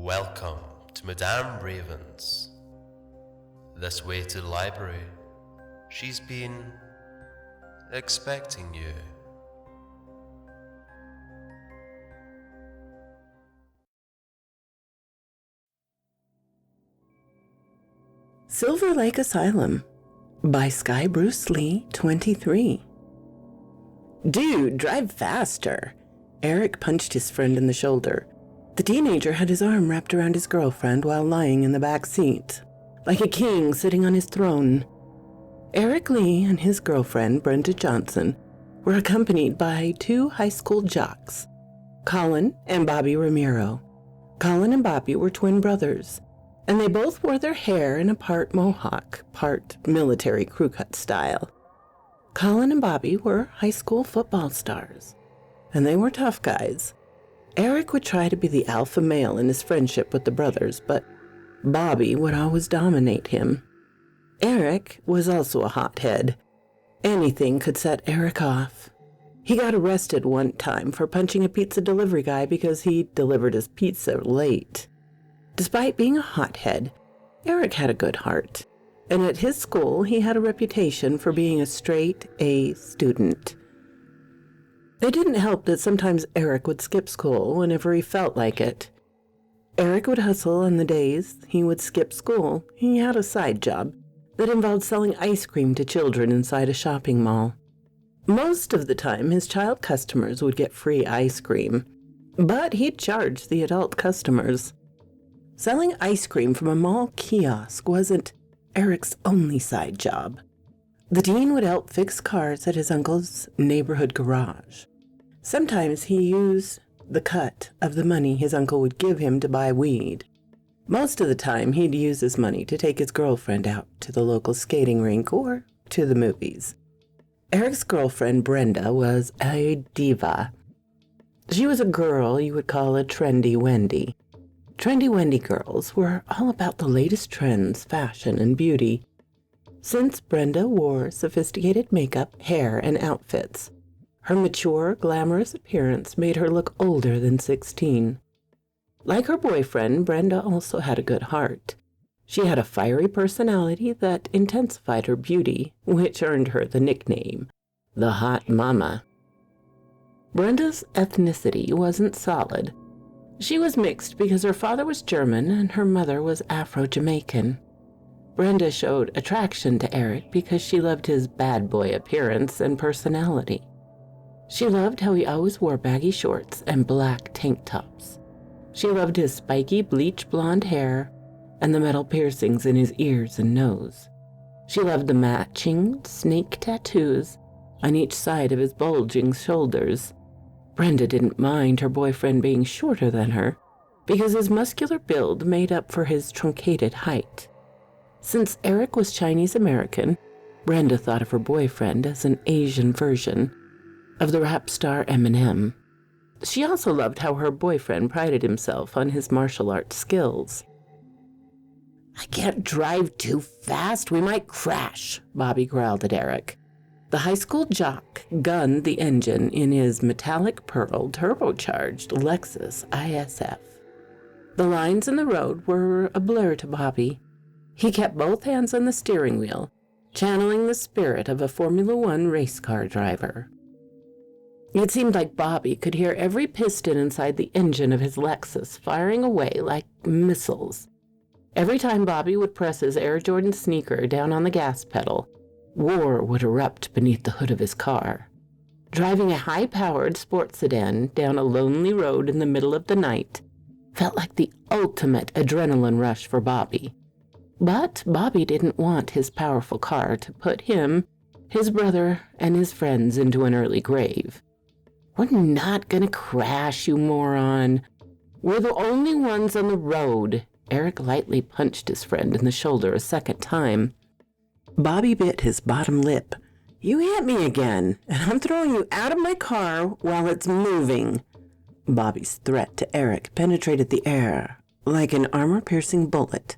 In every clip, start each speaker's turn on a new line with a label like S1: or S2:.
S1: Welcome to Madame Raven's. This way to the library. She's been expecting you.
S2: Silver Lake Asylum by SkyBruceLee23. Dude, drive faster. Eric punched his friend in the shoulder. The teenager had his arm wrapped around his girlfriend while lying in the back seat, like a king sitting on his throne. Eric Lee and his girlfriend, Brenda Johnson, were accompanied by two high school jocks, Colin and Bobby Ramiro. Colin and Bobby were twin brothers, and they both wore their hair in a part mohawk, part military crew cut style. Colin and Bobby were high school football stars, and they were tough guys. Eric would try to be the alpha male in his friendship with the brothers, but Bobby would always dominate him. Eric was also a hothead. Anything could set Eric off. He got arrested one time for punching a pizza delivery guy because he delivered his pizza late. Despite being a hothead, Eric had a good heart, and at his school he had a reputation for being a straight A student. It didn't help that sometimes Eric would skip school whenever he felt like it. Eric would hustle on the days he would skip school. He had a side job that involved selling ice cream to children inside a shopping mall. Most of the time, his child customers would get free ice cream, but he'd charge the adult customers. Selling ice cream from a mall kiosk wasn't Eric's only side job. The teen would help fix cars at his uncle's neighborhood garage. Sometimes he used the cut of the money his uncle would give him to buy weed. Most of the time, he'd use his money to take his girlfriend out to the local skating rink or to the movies. Eric's girlfriend, Brenda, was a diva. She was a girl you would call a trendy Wendy. Trendy Wendy girls were all about the latest trends, fashion, and beauty. Since Brenda wore sophisticated makeup, hair, and outfits, her mature, glamorous appearance made her look older than 16. Like her boyfriend, Brenda also had a good heart. She had a fiery personality that intensified her beauty, which earned her the nickname, the Hot Mama. Brenda's ethnicity wasn't solid. She was mixed because her father was German and her mother was Afro-Jamaican. Brenda showed attraction to Eric because she loved his bad boy appearance and personality. She loved how he always wore baggy shorts and black tank tops. She loved his spiky bleach blonde hair and the metal piercings in his ears and nose. She loved the matching snake tattoos on each side of his bulging shoulders. Brenda didn't mind her boyfriend being shorter than her because his muscular build made up for his truncated height. Since Eric was Chinese American, Brenda thought of her boyfriend as an Asian version of the rap star Eminem. She also loved how her boyfriend prided himself on his martial arts skills. "I can't drive too fast, we might crash," Bobby growled at Eric. The high school jock gunned the engine in his metallic pearl turbocharged Lexus ISF. The lines in the road were a blur to Bobby. He kept both hands on the steering wheel, channeling the spirit of a Formula One race car driver. It seemed like Bobby could hear every piston inside the engine of his Lexus firing away like missiles. Every time Bobby would press his Air Jordan sneaker down on the gas pedal, war would erupt beneath the hood of his car. Driving a high-powered sports sedan down a lonely road in the middle of the night felt like the ultimate adrenaline rush for Bobby. But Bobby didn't want his powerful car to put him, his brother, and his friends into an early grave. "We're not gonna crash, you moron. We're the only ones on the road." Eric lightly punched his friend in the shoulder a second time. Bobby bit his bottom lip. "You hit me again, and I'm throwing you out of my car while it's moving." Bobby's threat to Eric penetrated the air like an armor-piercing bullet.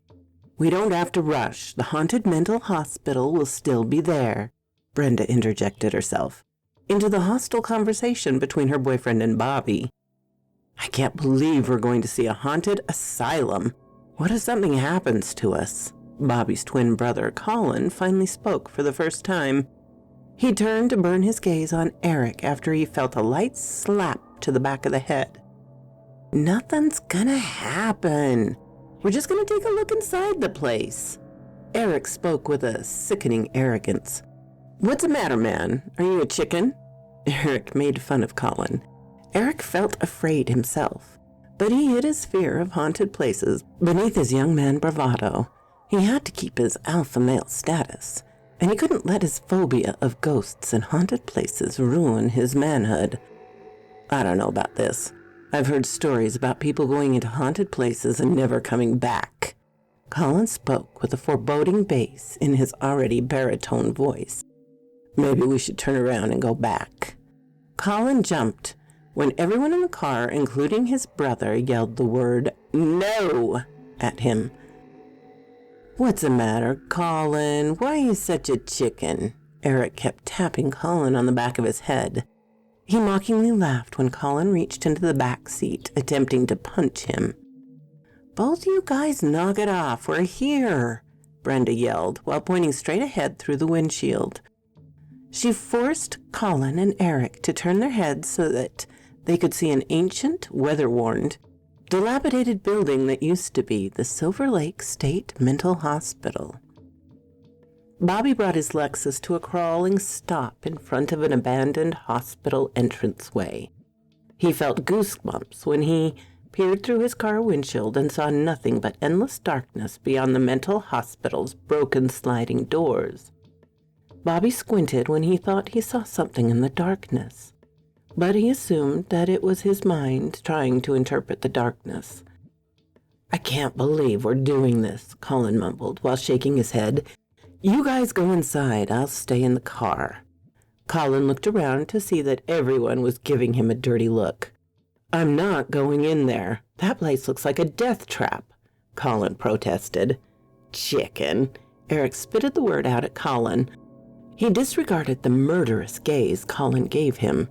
S2: "We don't have to rush. The haunted mental hospital will still be there," Brenda interjected herself into the hostile conversation between her boyfriend and Bobby. I can't believe we're going to see a haunted asylum. What if something happens to us? Bobby's twin brother, Colin, finally spoke for the first time. He turned to burn his gaze on Eric after he felt a light slap to the back of the head. Nothing's gonna happen. We're just gonna take a look inside the place. Eric spoke with a sickening arrogance. What's the matter, man? Are you a chicken? Eric made fun of Colin. Eric felt afraid himself, but he hid his fear of haunted places beneath his young man bravado. He had to keep his alpha male status, and he couldn't let his phobia of ghosts and haunted places ruin his manhood. I don't know about this. I've heard stories about people going into haunted places and never coming back. Colin spoke with a foreboding bass in his already baritone voice. Maybe we should turn around and go back. Colin jumped when everyone in the car, including his brother, yelled the word "No" at him. What's the matter, Colin? Why are you such a chicken? Eric kept tapping Colin on the back of his head. He mockingly laughed when Colin reached into the back seat, attempting to punch him. Both you guys knock it off. We're here, Brenda yelled while pointing straight ahead through the windshield. She forced Colin and Eric to turn their heads so that they could see an ancient, weather-worn, dilapidated building that used to be the Silver Lake State Mental Hospital. Bobby brought his Lexus to a crawling stop in front of an abandoned hospital entranceway. He felt goosebumps when he peered through his car windshield and saw nothing but endless darkness beyond the mental hospital's broken sliding doors. Bobby squinted when he thought he saw something in the darkness, but he assumed that it was his mind trying to interpret the darkness. I can't believe we're doing this, Colin mumbled while shaking his head. You guys go inside, I'll stay in the car. Colin looked around to see that everyone was giving him a dirty look. I'm not going in there. That place looks like a death trap, Colin protested. Chicken. Eric spitted the word out at Colin. He disregarded the murderous gaze Colin gave him.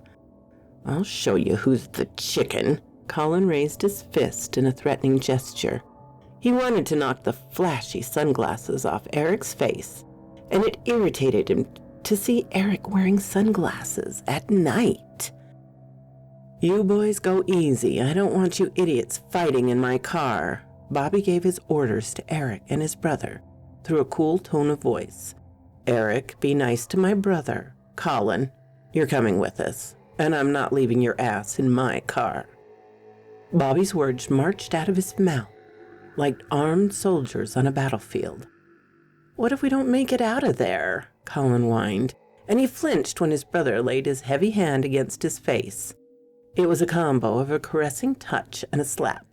S2: I'll show you who's the chicken. Colin raised his fist in a threatening gesture. He wanted to knock the flashy sunglasses off Eric's face, and it irritated him to see Eric wearing sunglasses at night. You boys go easy. I don't want you idiots fighting in my car. Bobby gave his orders to Eric and his brother through a cool tone of voice. Eric, be nice to my brother. Colin, you're coming with us, and I'm not leaving your ass in my car. Bobby's words marched out of his mouth like armed soldiers on a battlefield. What if we don't make it out of there? Colin whined, and he flinched when his brother laid his heavy hand against his face. It was a combo of a caressing touch and a slap.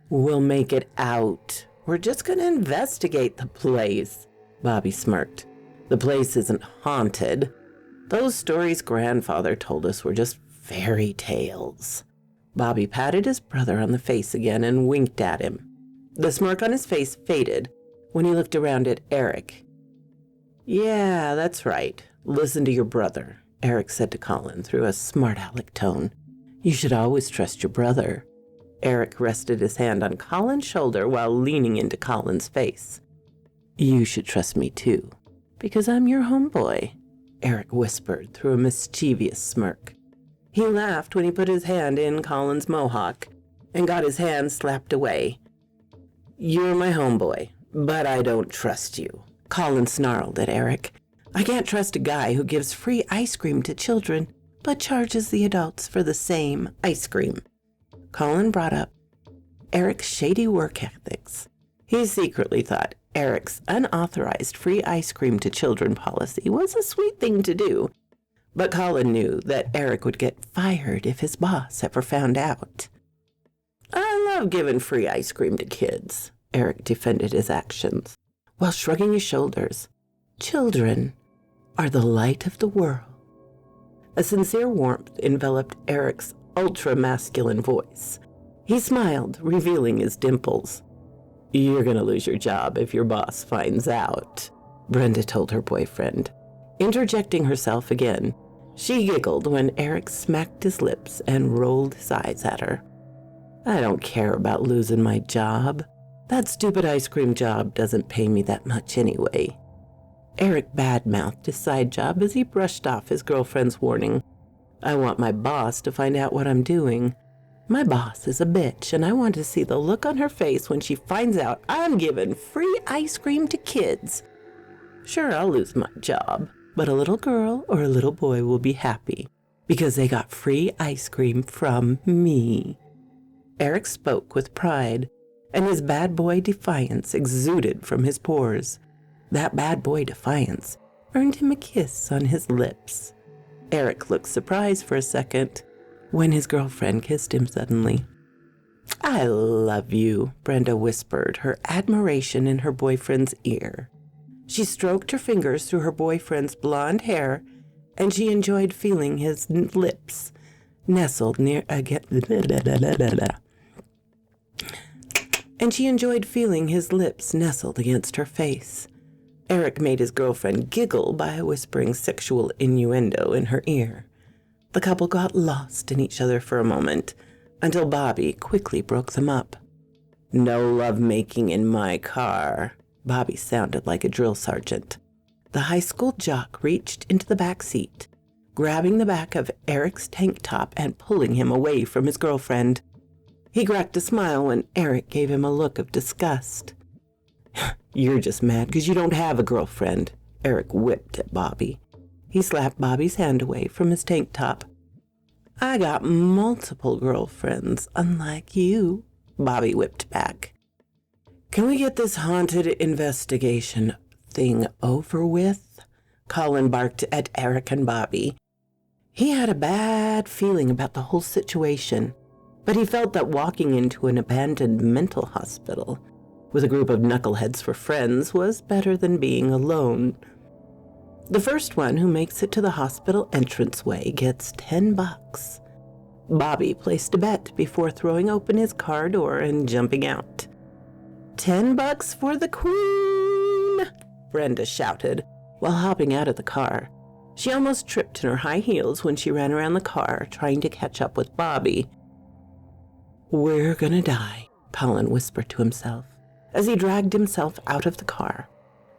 S2: We'll make it out. We're just going to investigate the place. Bobby smirked. The place isn't haunted. Those stories grandfather told us were just fairy tales. Bobby patted his brother on the face again and winked at him. The smirk on his face faded when he looked around at Eric. Yeah, that's right. Listen to your brother, Eric said to Colin through a smart-aleck tone. You should always trust your brother. Eric rested his hand on Colin's shoulder while leaning into Colin's face. You should trust me too, because I'm your homeboy, Eric whispered through a mischievous smirk. He laughed when he put his hand in Colin's mohawk and got his hand slapped away. You're my homeboy, but I don't trust you, Colin snarled at Eric. I can't trust a guy who gives free ice cream to children, but charges the adults for the same ice cream. Colin brought up Eric's shady work ethics. He secretly thought Eric's unauthorized free ice cream to children policy was a sweet thing to do, but Colin knew that Eric would get fired if his boss ever found out. I love giving free ice cream to kids, Eric defended his actions, while shrugging his shoulders. Children are the light of the world. A sincere warmth enveloped Eric's ultra-masculine voice. He smiled, revealing his dimples. You're going to lose your job if your boss finds out, Brenda told her boyfriend. Interjecting herself again, she giggled when Eric smacked his lips and rolled his eyes at her. I don't care about losing my job. That stupid ice cream job doesn't pay me that much anyway. Eric badmouthed his side job as he brushed off his girlfriend's warning. I want my boss to find out what I'm doing. My boss is a bitch, and I want to see the look on her face when she finds out I'm giving free ice cream to kids. Sure, I'll lose my job, but a little girl or a little boy will be happy because they got free ice cream from me. Eric spoke with pride, and his bad boy defiance exuded from his pores. That bad boy defiance earned him a kiss on his lips. Eric looked surprised for a second when his girlfriend kissed him suddenly. I love you, Brenda whispered, her admiration in her boyfriend's ear. She stroked her fingers through her boyfriend's blonde hair, and she enjoyed feeling his lips nestled near again. And she enjoyed feeling his lips nestled against her face. Eric made his girlfriend giggle by whispering sexual innuendo in her ear. The couple got lost in each other for a moment, until Bobby quickly broke them up. No lovemaking in my car. Bobby sounded like a drill sergeant. The high school jock reached into the back seat, grabbing the back of Eric's tank top and pulling him away from his girlfriend. He cracked a smile when Eric gave him a look of disgust. You're just mad because you don't have a girlfriend, Eric whipped at Bobby. He slapped Bobby's hand away from his tank top. I got multiple girlfriends, unlike you, Bobby whipped back. Can we get this haunted investigation thing over with? Colin barked at Eric and Bobby. He had a bad feeling about the whole situation, but he felt that walking into an abandoned mental hospital with a group of knuckleheads for friends was better than being alone. The first one who makes it to the hospital entranceway gets $10. Bobby placed a bet before throwing open his car door and jumping out. $10 for the queen, Brenda shouted while hopping out of the car. She almost tripped in her high heels when she ran around the car trying to catch up with Bobby. We're gonna die, Colin whispered to himself as he dragged himself out of the car,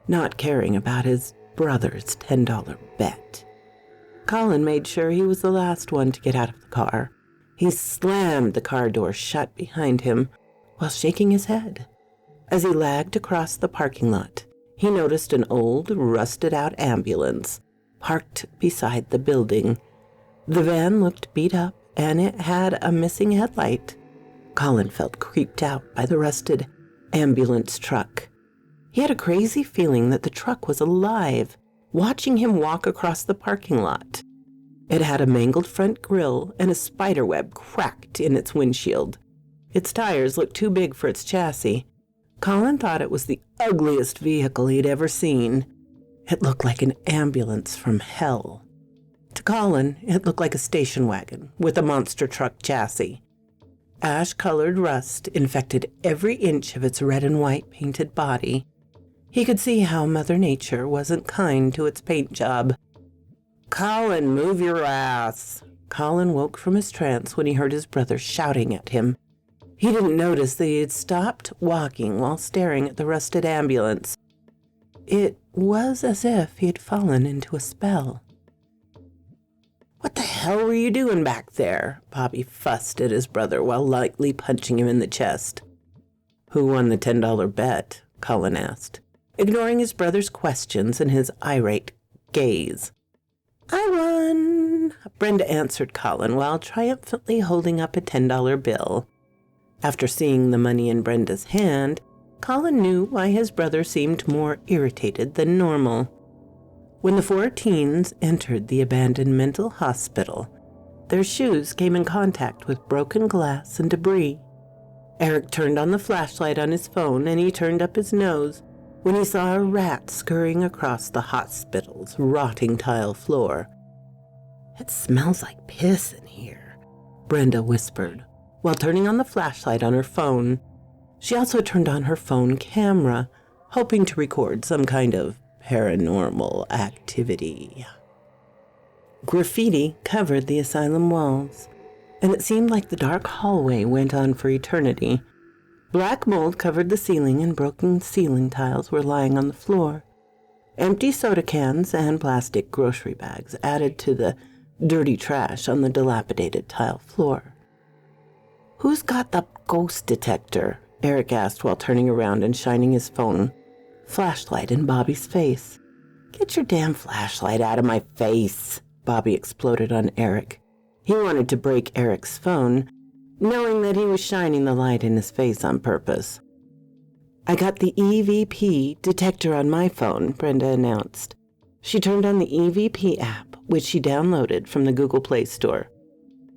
S2: not caring about his brother's $10 bet. Colin made sure he was the last one to get out of the car. He slammed the car door shut behind him while shaking his head. As he lagged across the parking lot, he noticed an old, rusted-out ambulance parked beside the building. The van looked beat up, and it had a missing headlight. Colin felt creeped out by the rusted ambulance truck. He had a crazy feeling that the truck was alive, watching him walk across the parking lot. It had a mangled front grille and a spider web cracked in its windshield. Its tires looked too big for its chassis. Colin thought it was the ugliest vehicle he'd ever seen. It looked like an ambulance from hell. To Colin, it looked like a station wagon with a monster truck chassis. Ash-colored rust infected every inch of its red and white painted body. He could see how Mother Nature wasn't kind to its paint job. Colin, move your ass. Colin woke from his trance when he heard his brother shouting at him. He didn't notice that he had stopped walking while staring at the rusted ambulance. It was as if he had fallen into a spell. What the hell were you doing back there? Bobby fussed at his brother while lightly punching him in the chest. Who won the $10 bet? Colin asked, ignoring his brother's questions and his irate gaze. I won, Brenda answered Colin while triumphantly holding up a $10 bill. After seeing the money in Brenda's hand, Colin knew why his brother seemed more irritated than normal. When the four teens entered the abandoned mental hospital, their shoes came in contact with broken glass and debris. Eric turned on the flashlight on his phone and he turned up his nose when he saw a rat scurrying across the hospital's rotting tile floor. It smells like piss in here, Brenda whispered, while turning on the flashlight on her phone. She also turned on her phone camera, hoping to record some kind of paranormal activity. Graffiti covered the asylum walls. and it seemed like the dark hallway went on for eternity. Black mold covered the ceiling, and broken ceiling tiles were lying on the floor. Empty soda cans and plastic grocery bags added to the dirty trash on the dilapidated tile floor. "Who's got the ghost detector?" Eric asked while turning around and shining his phone flashlight in Bobby's face. "Get your damn flashlight out of my face," Bobby exploded on Eric. He wanted to break Eric's phone, knowing that he was shining the light in his face on purpose. "I got the EVP detector on my phone," Brenda announced. She turned on the EVP app, which she downloaded from the Google Play Store.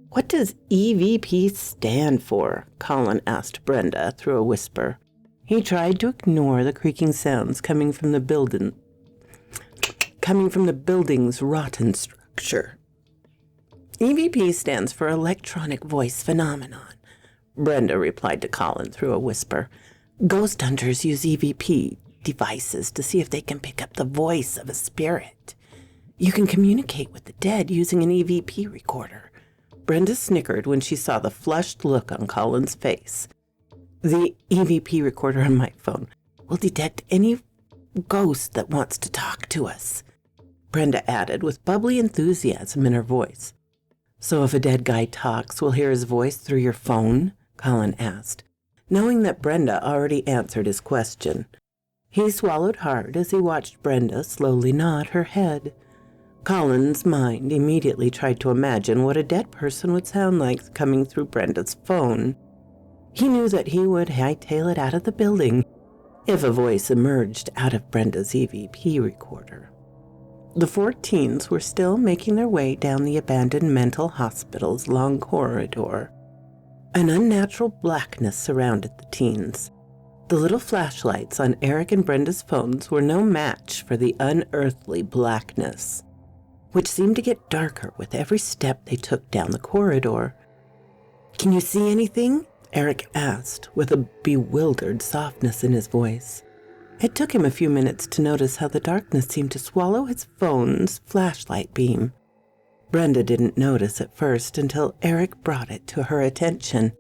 S2: "What does EVP stand for?" Colin asked Brenda through a whisper. He tried to ignore the creaking sounds coming from the building's rotten structure. "EVP stands for Electronic Voice Phenomenon," Brenda replied to Colin through a whisper. "Ghost hunters use EVP devices to see if they can pick up the voice of a spirit. You can communicate with the dead using an EVP recorder." Brenda snickered when she saw the flushed look on Colin's face. "The EVP recorder on my phone will detect any ghost that wants to talk to us," Brenda added with bubbly enthusiasm in her voice. "So if a dead guy talks, we'll hear his voice through your phone?" Colin asked, knowing that Brenda already answered his question. He swallowed hard as he watched Brenda slowly nod her head. Colin's mind immediately tried to imagine what a dead person would sound like coming through Brenda's phone. He knew that he would hightail it out of the building if a voice emerged out of Brenda's EVP recorder. The 4 teens were still making their way down the abandoned mental hospital's long corridor. An unnatural blackness surrounded the teens. The little flashlights on Eric and Brenda's phones were no match for the unearthly blackness, which seemed to get darker with every step they took down the corridor. "Can you see anything?" Eric asked, with a bewildered softness in his voice. It took him a few minutes to notice how the darkness seemed to swallow his phone's flashlight beam. Brenda didn't notice at first until Eric brought it to her attention.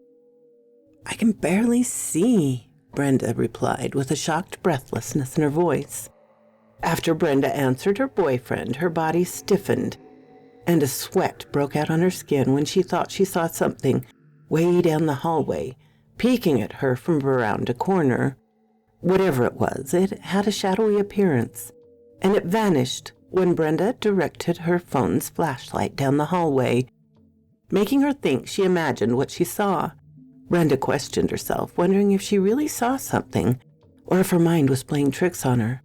S2: "I can barely see," Brenda replied with a shocked breathlessness in her voice. After Brenda answered her boyfriend, her body stiffened, and a sweat broke out on her skin when she thought she saw something way down the hallway, peeking at her from around a corner. Whatever it was, it had a shadowy appearance, and it vanished when Brenda directed her phone's flashlight down the hallway, making her think she imagined what she saw. Brenda questioned herself, wondering if she really saw something, or if her mind was playing tricks on her.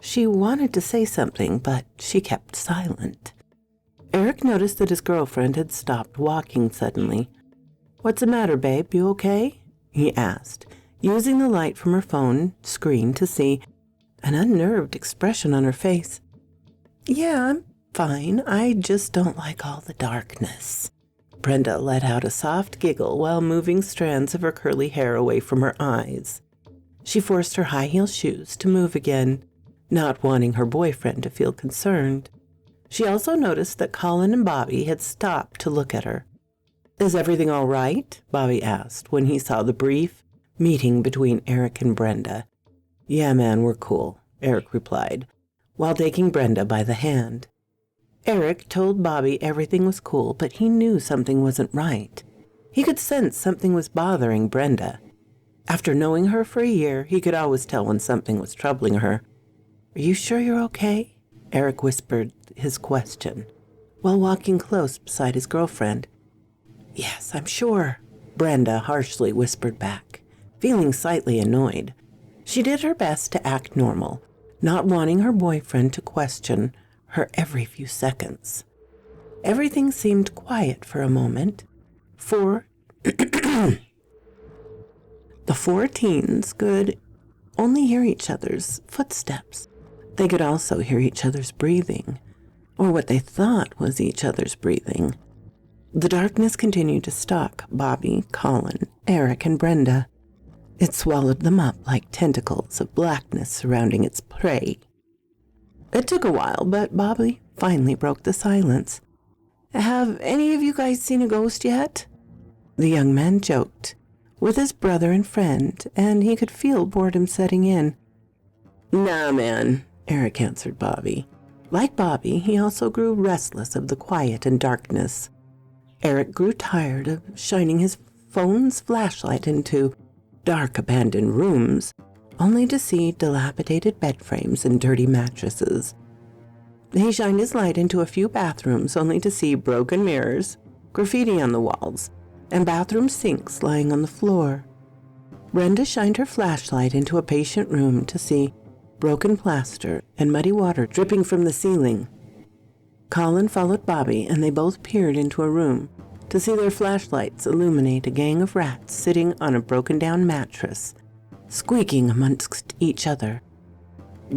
S2: She wanted to say something, but she kept silent. Eric noticed that his girlfriend had stopped walking suddenly. "What's the matter, babe? You okay?" he asked, using the light from her phone screen to see an unnerved expression on her face. "Yeah, I'm fine. I just don't like all the darkness." Brenda let out a soft giggle while moving strands of her curly hair away from her eyes. She forced her high-heel shoes to move again, not wanting her boyfriend to feel concerned. She also noticed that Colin and Bobby had stopped to look at her. "Is everything all right?" Bobby asked when he saw the brief meeting between Eric and Brenda. "Yeah, man, we're cool," Eric replied, while taking Brenda by the hand. Eric told Bobby everything was cool, but he knew something wasn't right. He could sense something was bothering Brenda. After knowing her for a year, he could always tell when something was troubling her. "Are you sure you're okay?" Eric whispered his question, while walking close beside his girlfriend. "Yes, I'm sure," Brenda harshly whispered back, feeling slightly annoyed. She did her best to act normal, not wanting her boyfriend to question her every few seconds. Everything seemed quiet for a moment. The 4 teens could only hear each other's footsteps. They could also hear each other's breathing, or what they thought was each other's breathing. The darkness continued to stalk Bobby, Colin, Eric, and Brenda. It swallowed them up like tentacles of blackness surrounding its prey. It took a while, but Bobby finally broke the silence. Have any of you guys seen a ghost yet? The young man joked, with his brother and friend, and he could feel boredom setting in. Nah, man, Eric answered Bobby. Like Bobby, he also grew restless of the quiet and darkness. Eric grew tired of shining his phone's flashlight into dark, abandoned rooms, only to see dilapidated bed frames and dirty mattresses. He shined his light into a few bathrooms, only to see broken mirrors, graffiti on the walls, and bathroom sinks lying on the floor. Brenda shined her flashlight into a patient room to see broken plaster and muddy water dripping from the ceiling. Colin followed Bobby, and they both peered into a room to see their flashlights illuminate a gang of rats sitting on a broken-down mattress, squeaking amongst each other.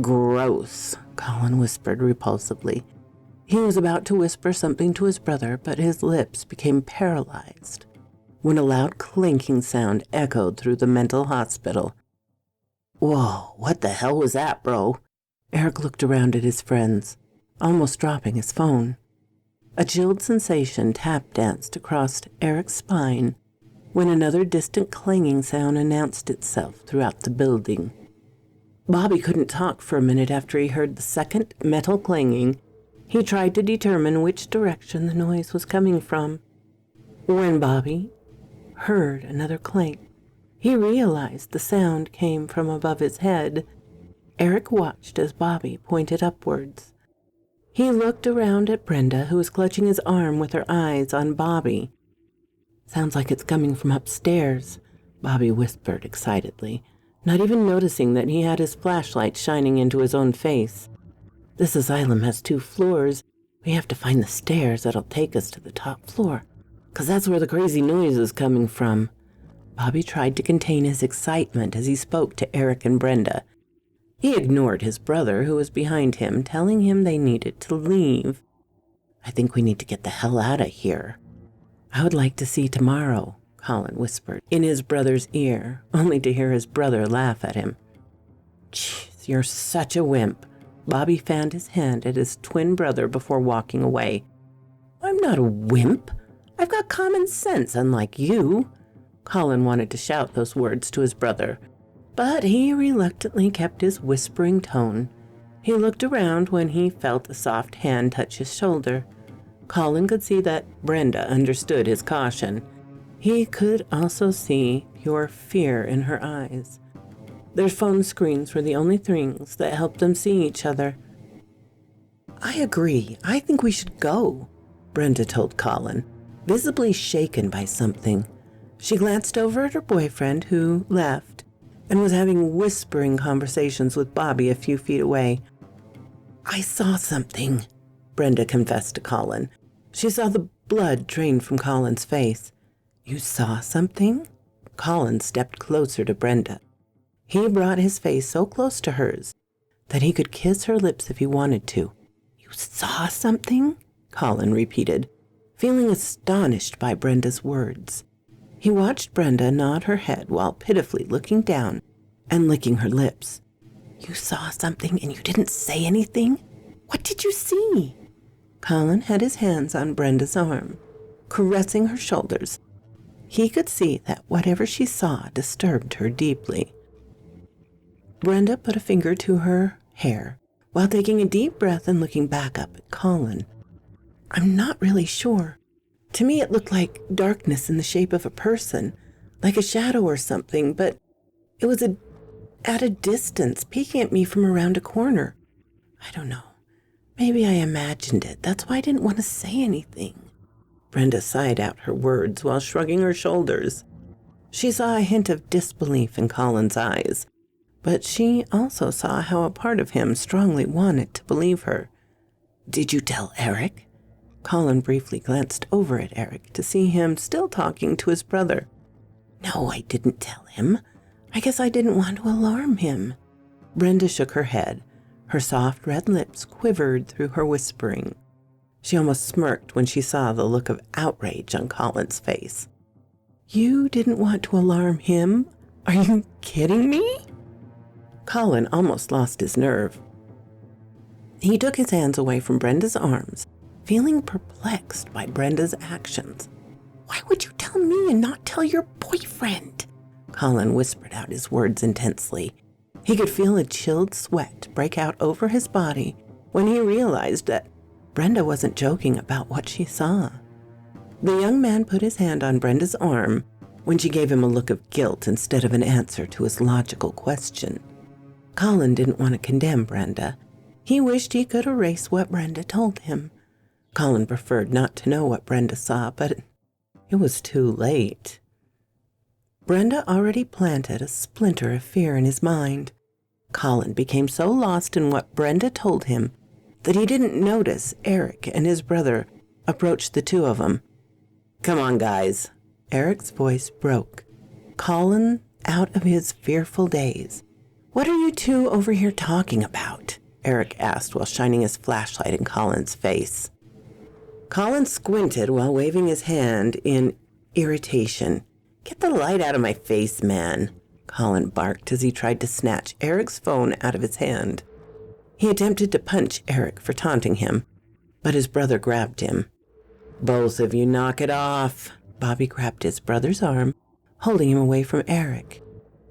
S2: Gross, Colin whispered repulsively. He was about to whisper something to his brother, but his lips became paralyzed when a loud clinking sound echoed through the mental hospital. Whoa, what the hell was that, bro? Eric looked around at his friends, almost dropping his phone. A chilled sensation tap-danced across Eric's spine when another distant clanging sound announced itself throughout the building. Bobby couldn't talk for a minute after he heard the second metal clanging. He tried to determine which direction the noise was coming from. When Bobby heard another clank, he realized the sound came from above his head. Eric watched as Bobby pointed upwards. He looked around at Brenda, who was clutching his arm with her eyes on Bobby. Sounds like it's coming from upstairs, Bobby whispered excitedly, not even noticing that he had his flashlight shining into his own face. This asylum has 2 floors. We have to find the stairs that'll take us to the top floor, 'cause that's where the crazy noise is coming from. Bobby tried to contain his excitement as he spoke to Eric and Brenda. He ignored his brother, who was behind him, telling him they needed to leave. I think we need to get the hell out of here. I would like to see tomorrow, Colin whispered in his brother's ear, only to hear his brother laugh at him. Jeez, you're such a wimp. Bobby fanned his hand at his twin brother before walking away. I'm not a wimp. I've got common sense, unlike you. Colin wanted to shout those words to his brother, but he reluctantly kept his whispering tone. He looked around when he felt a soft hand touch his shoulder. Colin could see that Brenda understood his caution. He could also see pure fear in her eyes. Their phone screens were the only things that helped them see each other. I agree. I think we should go, Brenda told Colin, visibly shaken by something. She glanced over at her boyfriend, who left, and was having whispering conversations with Bobby a few feet away. I saw something, Brenda confessed to Colin. She saw the blood drain from Colin's face. You saw something? Colin stepped closer to Brenda. He brought his face so close to hers that he could kiss her lips if he wanted to. You saw something? Colin repeated, feeling astonished by Brenda's words. He watched Brenda nod her head while pitifully looking down and licking her lips. You saw something and you didn't say anything? What did you see? Colin had his hands on Brenda's arm, caressing her shoulders. He could see that whatever she saw disturbed her deeply. Brenda put a finger to her hair while taking a deep breath and looking back up at Colin. I'm not really sure. To me, it looked like darkness in the shape of a person, like a shadow or something, but it was at a distance, peeking at me from around a corner. I don't know. Maybe I imagined it. That's why I didn't want to say anything. Brenda sighed out her words while shrugging her shoulders. She saw a hint of disbelief in Colin's eyes, but she also saw how a part of him strongly wanted to believe her. Did you tell Eric? Colin briefly glanced over at Eric to see him still talking to his brother. No, I didn't tell him. I guess I didn't want to alarm him. Brenda shook her head. Her soft red lips quivered through her whispering. She almost smirked when she saw the look of outrage on Colin's face. You didn't want to alarm him? Are you kidding me? Colin almost lost his nerve. He took his hands away from Brenda's arms feeling perplexed by Brenda's actions. "Why would you tell me and not tell your boyfriend?" Colin whispered out his words intensely. He could feel a chilled sweat break out over his body when he realized that Brenda wasn't joking about what she saw. The young man put his hand on Brenda's arm when she gave him a look of guilt instead of an answer to his logical question. Colin didn't want to condemn Brenda. He wished he could erase what Brenda told him. Colin preferred not to know what Brenda saw, but it was too late. Brenda already planted a splinter of fear in his mind. Colin became so lost in what Brenda told him that he didn't notice Eric and his brother approached the two of them. "Come on, guys." Eric's voice broke Colin out of his fearful daze. "What are you two over here talking about?" Eric asked while shining his flashlight in Colin's face. Colin squinted while waving his hand in irritation. "Get the light out of my face, man," Colin barked as he tried to snatch Eric's phone out of his hand. He attempted to punch Eric for taunting him, but his brother grabbed him. "Both of you knock it off." Bobby grabbed his brother's arm, holding him away from Eric.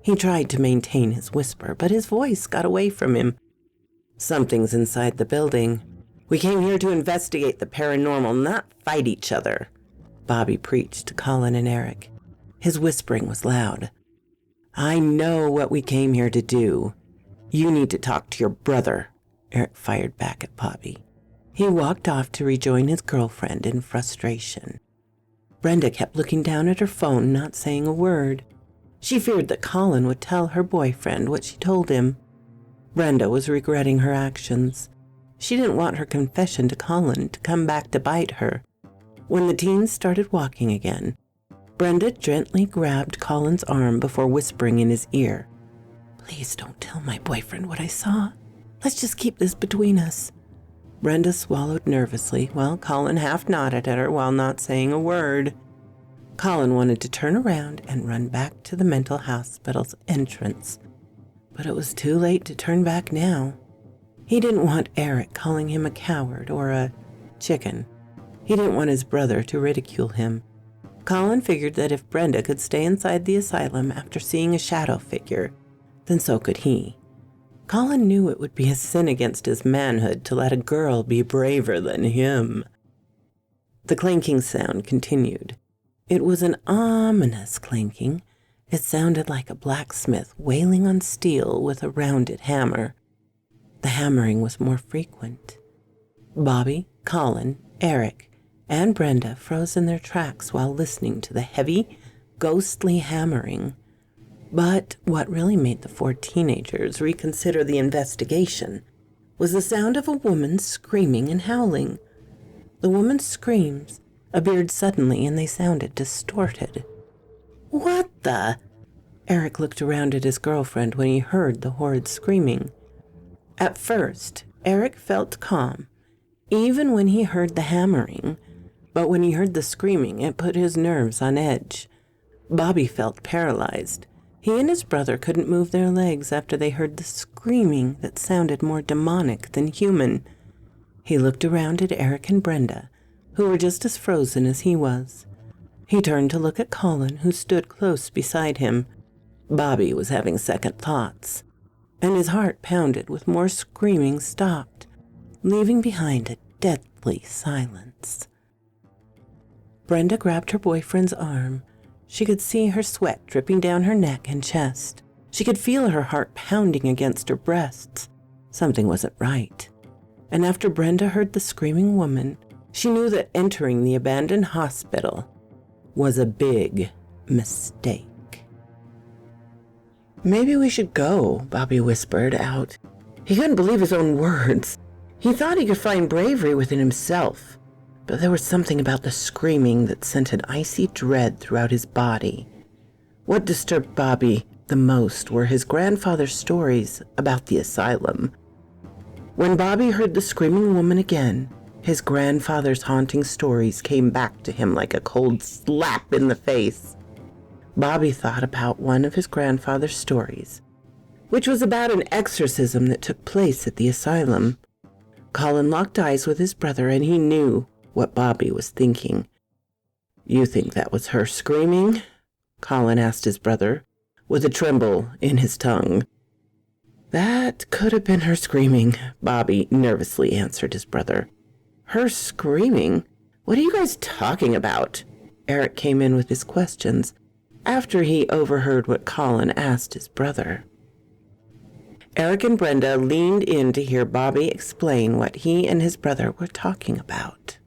S2: He tried to maintain his whisper, but his voice got away from him. "Something's inside the building. We came here to investigate the paranormal, not fight each other," Bobby preached to Colin and Eric. His whispering was loud. "I know what we came here to do. You need to talk to your brother," Eric fired back at Bobby. He walked off to rejoin his girlfriend in frustration. Brenda kept looking down at her phone, not saying a word. She feared that Colin would tell her boyfriend what she told him. Brenda was regretting her actions. She didn't want her confession to Colin to come back to bite her. When the teens started walking again, Brenda gently grabbed Colin's arm before whispering in his ear, "Please don't tell my boyfriend what I saw. Let's just keep this between us." Brenda swallowed nervously while Colin half nodded at her while not saying a word. Colin wanted to turn around and run back to the mental hospital's entrance, but it was too late to turn back now. He didn't want Eric calling him a coward or a chicken. He didn't want his brother to ridicule him. Colin figured that if Brenda could stay inside the asylum after seeing a shadow figure, then so could he. Colin knew it would be a sin against his manhood to let a girl be braver than him. The clanking sound continued. It was an ominous clanking. It sounded like a blacksmith wailing on steel with a rounded hammer. The hammering was more frequent. Bobby, Colin, Eric, and Brenda froze in their tracks while listening to the heavy, ghostly hammering. But what really made the four teenagers reconsider the investigation was the sound of a woman screaming and howling. The woman's screams appeared suddenly and they sounded distorted. "What the?" Eric looked around at his girlfriend when he heard the horrid screaming. At first, Eric felt calm, even when he heard the hammering, but when he heard the screaming, it put his nerves on edge. Bobby felt paralyzed. He and his brother couldn't move their legs after they heard the screaming that sounded more demonic than human. He looked around at Eric and Brenda, who were just as frozen as he was. He turned to look at Colin, who stood close beside him. Bobby was having second thoughts, and his heart pounded with more screaming stopped, leaving behind a deathly silence. Brenda grabbed her boyfriend's arm. She could see her sweat dripping down her neck and chest. She could feel her heart pounding against her breasts. Something wasn't right. And after Brenda heard the screaming woman, she knew that entering the abandoned hospital was a big mistake. "Maybe we should go," Bobby whispered out. He couldn't believe his own words. He thought he could find bravery within himself, but there was something about the screaming that sent an icy dread throughout his body. What disturbed Bobby the most were his grandfather's stories about the asylum. When Bobby heard the screaming woman again, his grandfather's haunting stories came back to him like a cold slap in the face. Bobby thought about one of his grandfather's stories, which was about an exorcism that took place at the asylum. Colin locked eyes with his brother, and he knew what Bobby was thinking. "You think that was her screaming?" Colin asked his brother, with a tremble in his tongue. "That could have been her screaming," Bobby nervously answered his brother. "Her screaming? What are you guys talking about?" Eric came in with his questions after he overheard what Colin asked his brother. Eric and Brenda leaned in to hear Bobby explain what he and his brother were talking about.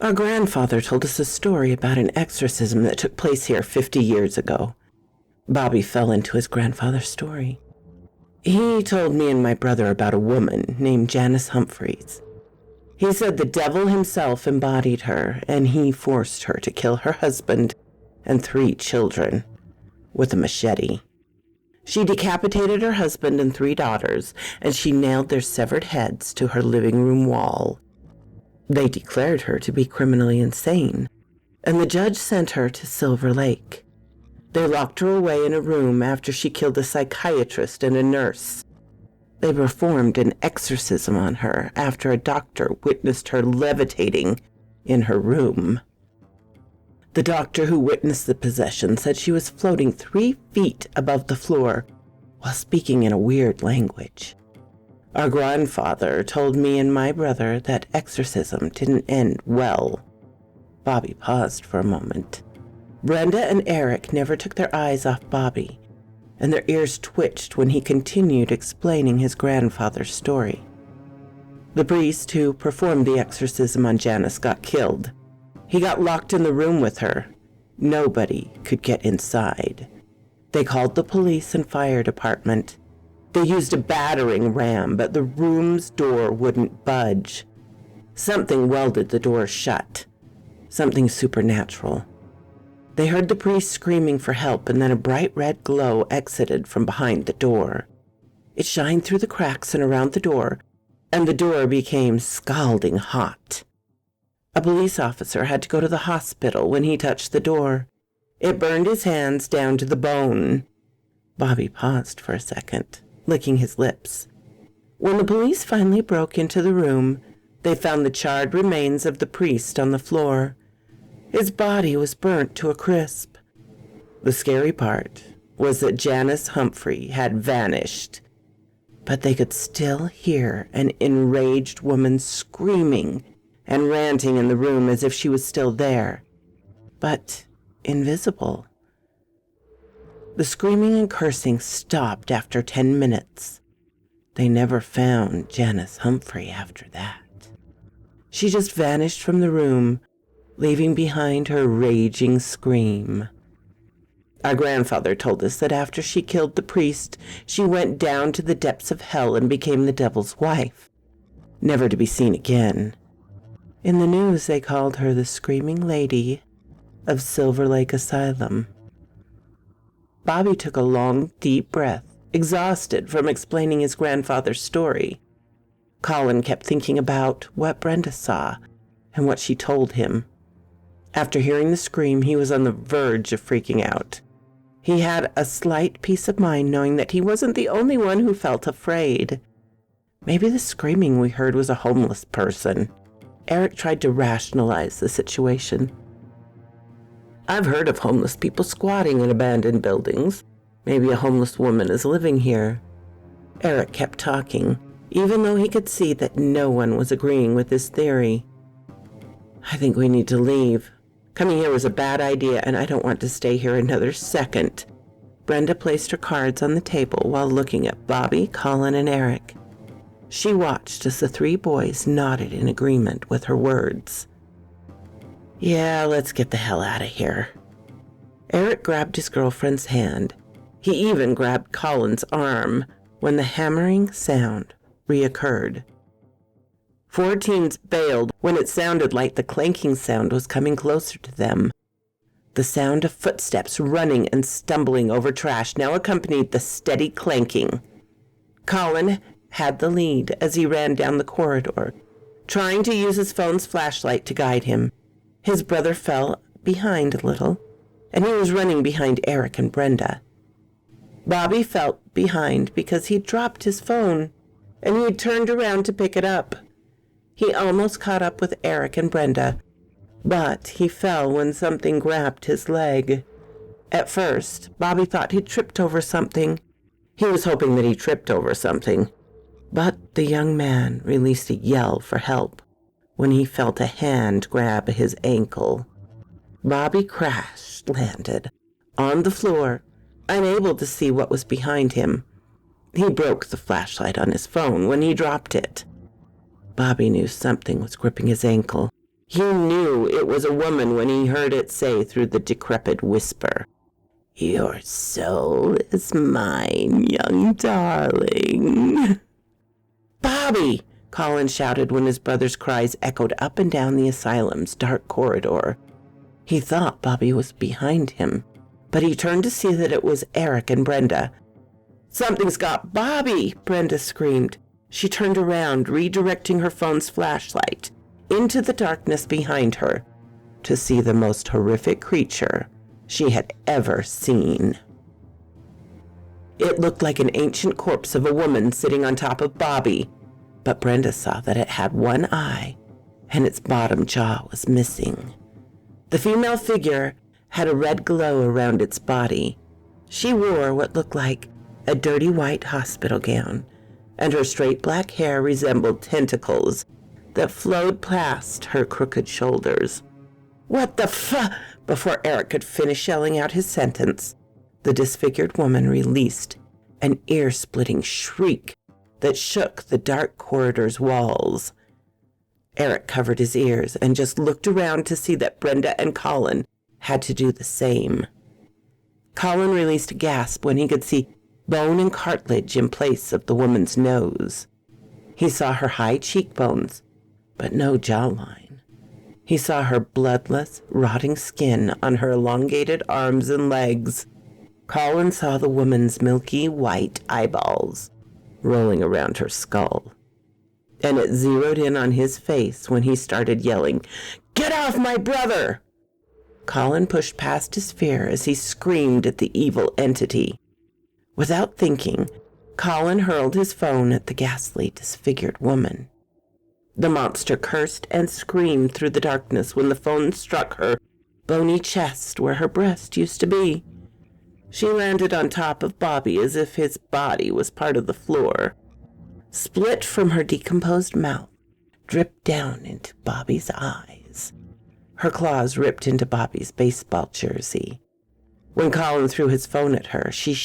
S2: "Our grandfather told us a story about an exorcism that took place here 50 years ago." Bobby fell into his grandfather's story. "He told me and my brother about a woman named Janice Humphreys. He said the devil himself embodied her, and he forced her to kill her husband and 3 children with a machete. She decapitated her husband and 3 daughters, and she nailed their severed heads to her living room wall. They declared her to be criminally insane, and the judge sent her to Silver Lake. They locked her away in a room after she killed a psychiatrist and a nurse. They performed an exorcism on her after a doctor witnessed her levitating in her room. The doctor who witnessed the possession said she was floating 3 feet above the floor while speaking in a weird language. Our grandfather told me and my brother that exorcism didn't end well." Bobby paused for a moment. Brenda and Eric never took their eyes off Bobby, and their ears twitched when he continued explaining his grandfather's story. The priest who performed the exorcism on Janice got killed. He got locked in the room with her. Nobody could get inside. They called the police and fire department. They used a battering ram, but the room's door wouldn't budge. Something welded the door shut. Something supernatural. They heard the priest screaming for help, and then a bright red glow exited from behind the door. It shined through the cracks and around the door, and the door became scalding hot. A police officer had to go to the hospital when he touched the door. It burned his hands down to the bone. Bobby paused for a second, licking his lips. When the police finally broke into the room, they found the charred remains of the priest on the floor. His body was burnt to a crisp. The scary part was that Janice Humphrey had vanished, but they could still hear an enraged woman screaming and ranting in the room as if she was still there, but invisible. The screaming and cursing stopped after 10 minutes. They never found Janice Humphrey after that. She just vanished from the room, leaving behind her raging scream. Our grandfather told us that after she killed the priest, she went down to the depths of hell and became the devil's wife, never to be seen again. In the news, they called her the Screaming Lady of Silver Lake Asylum. Bobby took a long, deep breath, exhausted from explaining his grandfather's story. Colin kept thinking about what Brenda saw and what she told him. After hearing the scream, he was on the verge of freaking out. He had a slight peace of mind knowing that he wasn't the only one who felt afraid. Maybe the screaming we heard was a homeless person. Eric tried to rationalize the situation. "I've heard of homeless people squatting in abandoned buildings. Maybe a homeless woman is living here." Eric kept talking, even though he could see that no one was agreeing with his theory. "I think we need to leave. Coming here was a bad idea, and I don't want to stay here another second." Brenda placed her cards on the table while looking at Bobby, Colin, and Eric. She watched as the 3 boys nodded in agreement with her words. "Yeah, let's get the hell out of here." Eric grabbed his girlfriend's hand. He even grabbed Colin's arm when the hammering sound reoccurred. 4 teens bailed when it sounded like the clanking sound was coming closer to them. The sound of footsteps running and stumbling over trash now accompanied the steady clanking. Colin had the lead as he ran down the corridor, trying to use his phone's flashlight to guide him. His brother fell behind a little, and he was running behind Eric and Brenda. Bobby felt behind because he dropped his phone, and he had turned around to pick it up. He almost caught up with Eric and Brenda, but he fell when something grabbed his leg. At first, Bobby thought he'd tripped over something. He was hoping that he tripped over something. But the young man released a yell for help when he felt a hand grab his ankle. Bobby landed on the floor, unable to see what was behind him. He broke the flashlight on his phone when he dropped it. Bobby knew something was gripping his ankle. He knew it was a woman when he heard it say through the decrepit whisper, "Your soul is mine, young darling." "Bobby!" Colin shouted when his brother's cries echoed up and down the asylum's dark corridor. He thought Bobby was behind him, but he turned to see that it was Eric and Brenda. "Something's got Bobby!" Brenda screamed. She turned around, redirecting her phone's flashlight into the darkness behind her to see the most horrific creature she had ever seen. It looked like an ancient corpse of a woman sitting on top of Bobby, but Brenda saw that it had one eye and its bottom jaw was missing. The female figure had a red glow around its body. She wore what looked like a dirty white hospital gown, and her straight black hair resembled tentacles that flowed past her crooked shoulders. "What the Before Eric could finish yelling out his sentence, the disfigured woman released an ear-splitting shriek that shook the dark corridor's walls. Eric covered his ears and just looked around to see that Brenda and Colin had to do the same. Colin released a gasp when he could see bone and cartilage in place of the woman's nose. He saw her high cheekbones, but no jawline. He saw her bloodless, rotting skin on her elongated arms and legs. Colin saw the woman's milky white eyeballs rolling around her skull. And it zeroed in on his face when he started yelling, "Get off my brother!" Colin pushed past his fear as he screamed at the evil entity. Without thinking, Colin hurled his phone at the ghastly, disfigured woman. The monster cursed and screamed through the darkness when the phone struck her bony chest where her breast used to be. She landed on top of Bobby as if his body was part of the floor. Split from her decomposed mouth, dripped down into Bobby's eyes. Her claws ripped into Bobby's baseball jersey. When Colin threw his phone at her, she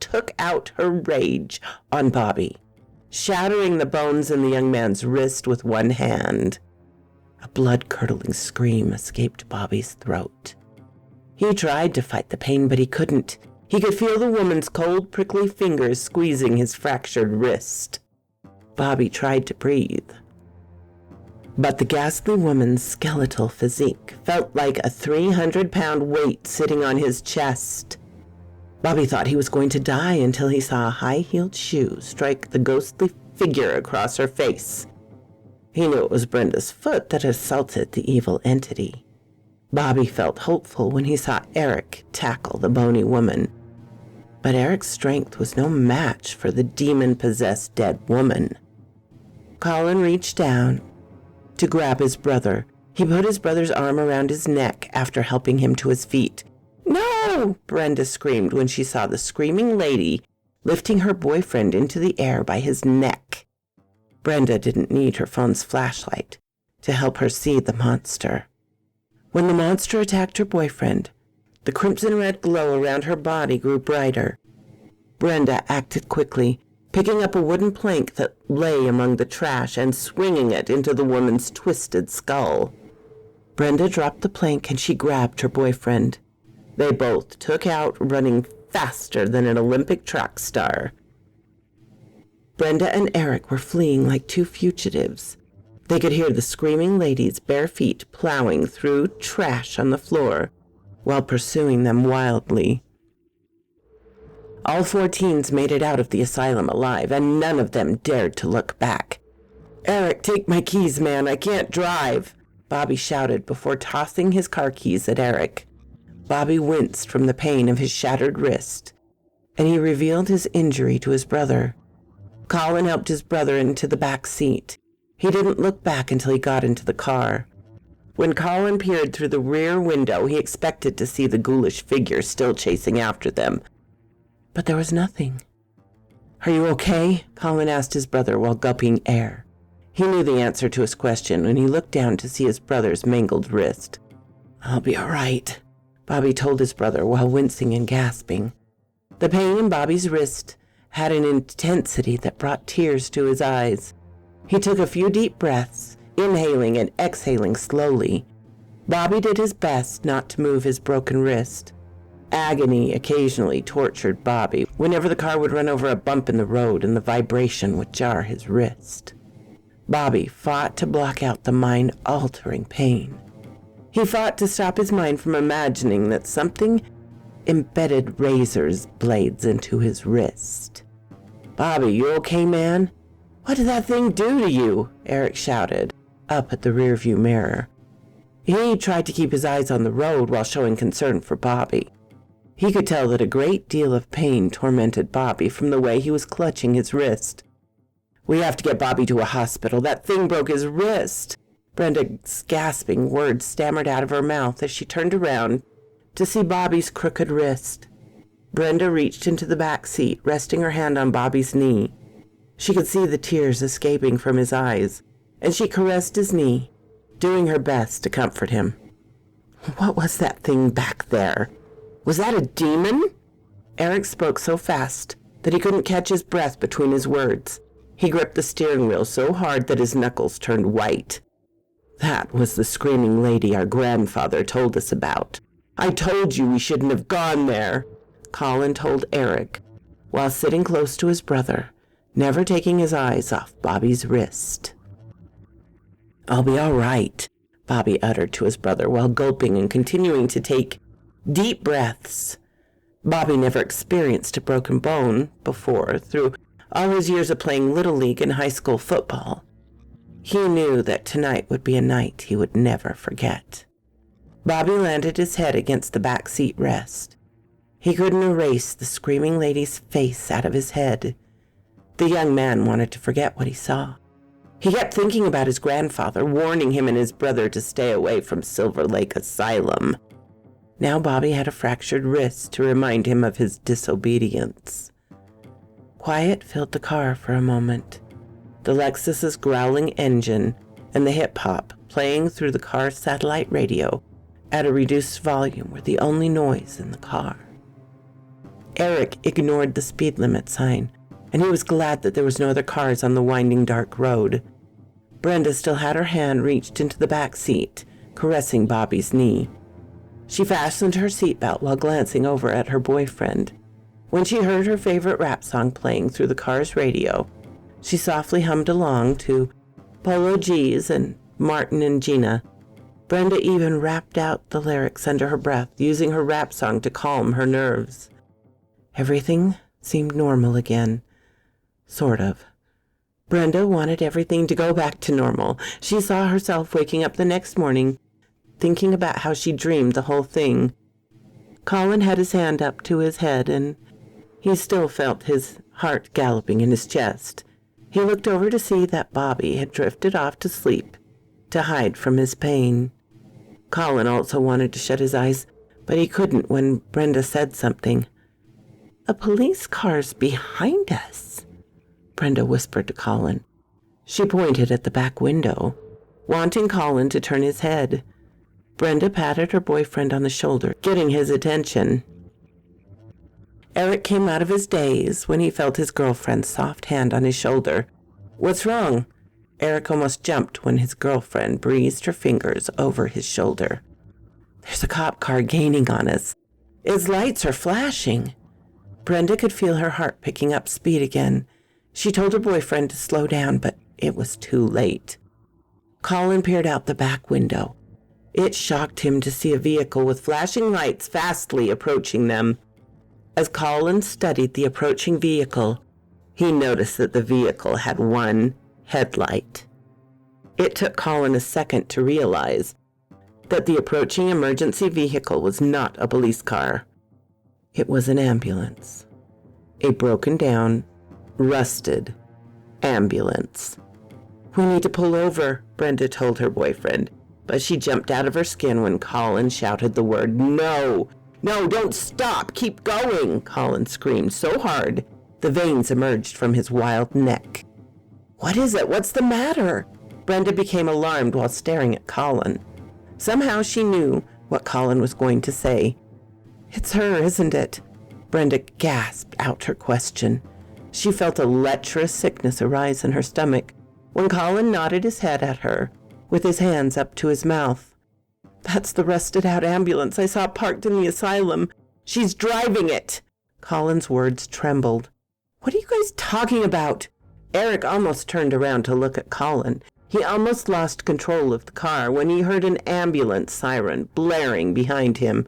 S2: took out her rage on Bobby, shattering the bones in the young man's wrist with one hand. A blood-curdling scream escaped Bobby's throat. He tried to fight the pain, but he couldn't. He could feel the woman's cold, prickly fingers squeezing his fractured wrist. Bobby tried to breathe, but the ghastly woman's skeletal physique felt like a 300-pound weight sitting on his chest. Bobby thought he was going to die until he saw a high-heeled shoe strike the ghostly figure across her face. He knew it was Brenda's foot that assaulted the evil entity. Bobby felt hopeful when he saw Eric tackle the bony woman. But Eric's strength was no match for the demon-possessed dead woman. Colin reached down to grab his brother. He put his brother's arm around his neck after helping him to his feet. "No!" Brenda screamed when she saw the screaming lady lifting her boyfriend into the air by his neck. Brenda didn't need her phone's flashlight to help her see the monster. When the monster attacked her boyfriend, the crimson-red glow around her body grew brighter. Brenda acted quickly, picking up a wooden plank that lay among the trash and swinging it into the woman's twisted skull. Brenda dropped the plank and she grabbed her boyfriend. They both took out, running faster than an Olympic track star. Brenda and Eric were fleeing like two fugitives. They could hear the screaming lady's bare feet plowing through trash on the floor while pursuing them wildly. All 4 teens made it out of the asylum alive, and none of them dared to look back. "Eric, take my keys, man. I can't drive," Bobby shouted before tossing his car keys at Eric. Bobby winced from the pain of his shattered wrist, and he revealed his injury to his brother. Colin helped his brother into the back seat. He didn't look back until he got into the car. When Colin peered through the rear window, he expected to see the ghoulish figure still chasing after them. But there was nothing. "Are you okay?" Colin asked his brother while gulping air. He knew the answer to his question when he looked down to see his brother's mangled wrist. "I'll be all right," Bobby told his brother while wincing and gasping. The pain in Bobby's wrist had an intensity that brought tears to his eyes. He took a few deep breaths, inhaling and exhaling slowly. Bobby did his best not to move his broken wrist. Agony occasionally tortured Bobby whenever the car would run over a bump in the road and the vibration would jar his wrist. Bobby fought to block out the mind-altering pain. He fought to stop his mind from imagining that something embedded razor's blades into his wrist. "Bobby, you okay, man? What did that thing do to you?" Eric shouted, up at the rearview mirror. He tried to keep his eyes on the road while showing concern for Bobby. He could tell that a great deal of pain tormented Bobby from the way he was clutching his wrist. "We have to get Bobby to a hospital. That thing broke his wrist." Brenda's gasping words stammered out of her mouth as she turned around to see Bobby's crooked wrist. Brenda reached into the back seat, resting her hand on Bobby's knee. She could see the tears escaping from his eyes, and she caressed his knee, doing her best to comfort him. "What was that thing back there? Was that a demon?" Eric spoke so fast that he couldn't catch his breath between his words. He gripped the steering wheel so hard that his knuckles turned white. "That was the screaming lady our grandfather told us about. I told you we shouldn't have gone there," Colin told Eric, while sitting close to his brother, never taking his eyes off Bobby's wrist. "I'll be all right," Bobby uttered to his brother while gulping and continuing to take deep breaths. Bobby never experienced a broken bone before through all his years of playing Little League and high school football. He knew that tonight would be a night he would never forget. Bobby landed his head against the back seat rest. He couldn't erase the screaming lady's face out of his head. The young man wanted to forget what he saw. He kept thinking about his grandfather, warning him and his brother to stay away from Silver Lake Asylum. Now Bobby had a fractured wrist to remind him of his disobedience. Quiet filled the car for a moment. The Lexus's growling engine and the hip-hop playing through the car's satellite radio at a reduced volume were the only noise in the car. Eric ignored the speed limit sign, and he was glad that there was no other cars on the winding dark road. Brenda still had her hand reached into the back seat, caressing Bobby's knee. She fastened her seatbelt while glancing over at her boyfriend. When she heard her favorite rap song playing through the car's radio, she softly hummed along to Polo G's and Martin and Gina. Brenda even rapped out the lyrics under her breath, using her rap song to calm her nerves. Everything seemed normal again. Sort of. Brenda wanted everything to go back to normal. She saw herself waking up the next morning, thinking about how she dreamed the whole thing. Colin had his hand up to his head, and he still felt his heart galloping in his chest. He looked over to see that Bobby had drifted off to sleep to hide from his pain. Colin also wanted to shut his eyes, but he couldn't when Brenda said something. "A police car's behind us," Brenda whispered to Colin. She pointed at the back window, wanting Colin to turn his head. Brenda patted her boyfriend on the shoulder, getting his attention. Eric came out of his daze when he felt his girlfriend's soft hand on his shoulder. "What's wrong?" Eric almost jumped when his girlfriend breezed her fingers over his shoulder. "There's a cop car gaining on us. Its lights are flashing." Brenda could feel her heart picking up speed again. She told her boyfriend to slow down, but it was too late. Colin peered out the back window. It shocked him to see a vehicle with flashing lights fastly approaching them. As Colin studied the approaching vehicle, he noticed that the vehicle had one headlight. It took Colin a second to realize that the approaching emergency vehicle was not a police car. It was an ambulance. A broken down, rusted ambulance. "We need to pull over," Brenda told her boyfriend, but she jumped out of her skin when Colin shouted the word no. "No, don't stop, keep going," Colin screamed so hard the veins emerged from his wild neck. "What is it? What's the matter?" Brenda became alarmed while staring at Colin. Somehow she knew what Colin was going to say. "It's her, isn't it?" Brenda gasped out her question. She felt a lecherous sickness arise in her stomach when Colin nodded his head at her, with his hands up to his mouth. "That's the rusted-out ambulance I saw parked in the asylum. She's driving it." Colin's words trembled. "What are you guys talking about?" Eric almost turned around to look at Colin. He almost lost control of the car when he heard an ambulance siren blaring behind him.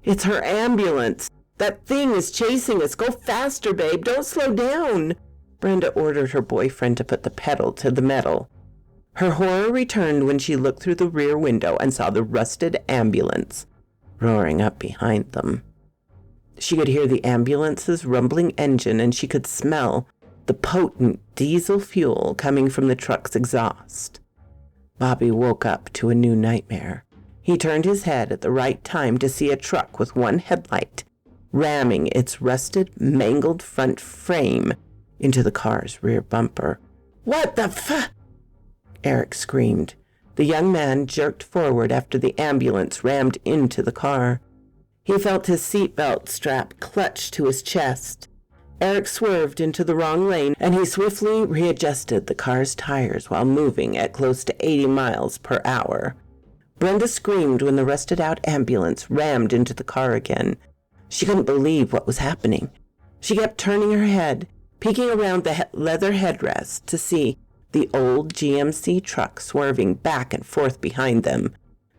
S2: "It's her ambulance. That thing is chasing us. Go faster, babe. Don't slow down." Brenda ordered her boyfriend to put the pedal to the metal. Her horror returned when she looked through the rear window and saw the rusted ambulance roaring up behind them. She could hear the ambulance's rumbling engine, and she could smell the potent diesel fuel coming from the truck's exhaust. Bobby woke up to a new nightmare. He turned his head at the right time to see a truck with one headlight ramming its rusted, mangled front frame into the car's rear bumper. "What the f—" Eric screamed. The young man jerked forward after the ambulance rammed into the car. He felt his seatbelt strap clutch to his chest. Eric swerved into the wrong lane, and he swiftly readjusted the car's tires while moving at close to 80 miles per hour. Brenda screamed when the rusted-out ambulance rammed into the car again. She couldn't believe what was happening. She kept turning her head, peeking around the leather headrest to see the old GMC truck swerving back and forth behind them,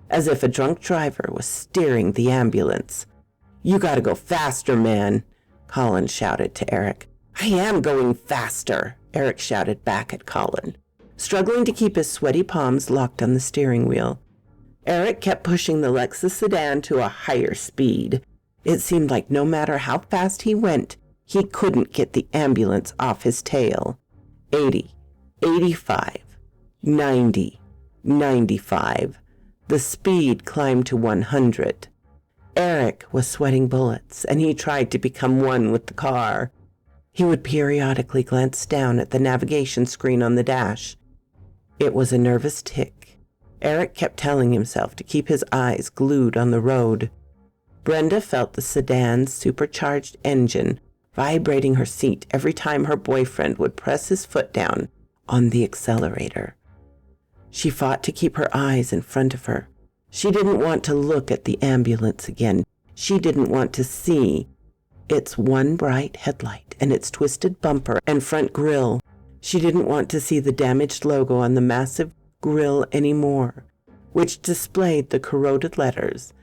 S2: as if a drunk driver was steering the ambulance. "You gotta go faster, man," Colin shouted to Eric. "I am going faster," Eric shouted back at Colin, struggling to keep his sweaty palms locked on the steering wheel. Eric kept pushing the Lexus sedan to a higher speed. It seemed like no matter how fast he went, he couldn't get the ambulance off his tail. 80, 85, 90, 95. The speed climbed to 100. Eric was sweating bullets, and he tried to become one with the car. He would periodically glance down at the navigation screen on the dash. It was a nervous tick. Eric kept telling himself to keep his eyes glued on the road. Brenda felt the sedan's supercharged engine vibrating her seat every time her boyfriend would press his foot down on the accelerator. She fought to keep her eyes in front of her. She didn't want to look at the ambulance again. She didn't want to see its one bright headlight and its twisted bumper and front grille. She didn't want to see the damaged logo on the massive grille anymore, which displayed the corroded letters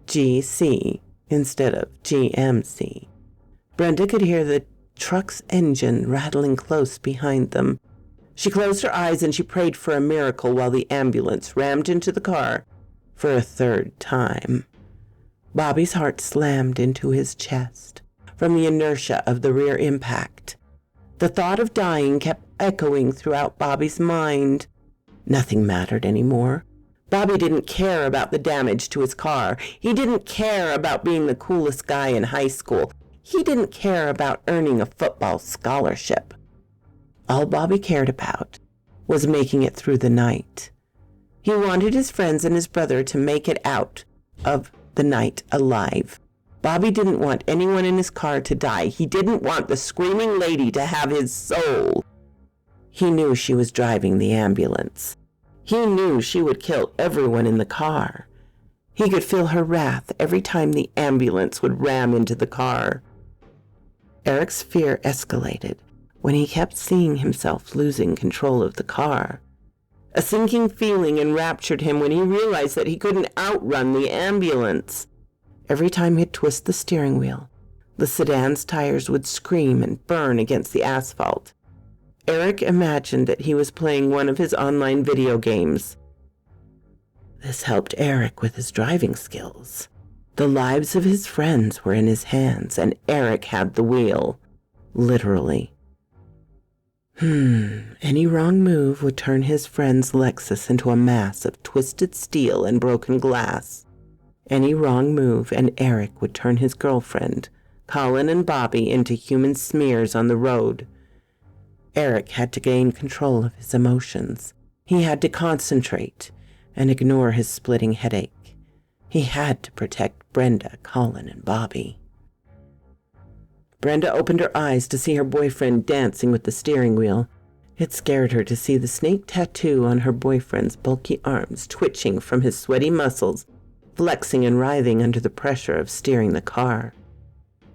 S2: GC instead of GMC. Brenda could hear the truck's engine rattling close behind them. She closed her eyes and she prayed for a miracle while the ambulance rammed into the car for a third time. Bobby's heart slammed into his chest from the inertia of the rear impact. The thought of dying kept echoing throughout Bobby's mind. Nothing mattered anymore. Bobby didn't care about the damage to his car. He didn't care about being the coolest guy in high school. He didn't care about earning a football scholarship. All Bobby cared about was making it through the night. He wanted his friends and his brother to make it out of the night alive. Bobby didn't want anyone in his car to die. He didn't want the screaming lady to have his soul. He knew she was driving the ambulance. He knew she would kill everyone in the car. He could feel her wrath every time the ambulance would ram into the car. Eric's fear escalated when he kept seeing himself losing control of the car. A sinking feeling enraptured him when he realized that he couldn't outrun the ambulance. Every time he'd twist the steering wheel, the sedan's tires would scream and burn against the asphalt. Eric imagined that he was playing one of his online video games. This helped Eric with his driving skills. The lives of his friends were in his hands, and Eric had the wheel. Literally. Any wrong move would turn his friend's Lexus into a mass of twisted steel and broken glass. Any wrong move and Eric would turn his girlfriend, Colin and Bobby, into human smears on the road. Eric had to gain control of his emotions. He had to concentrate and ignore his splitting headache. He had to protect Brenda, Colin, and Bobby. Brenda opened her eyes to see her boyfriend dancing with the steering wheel. It scared her to see the snake tattoo on her boyfriend's bulky arms twitching from his sweaty muscles, flexing and writhing under the pressure of steering the car.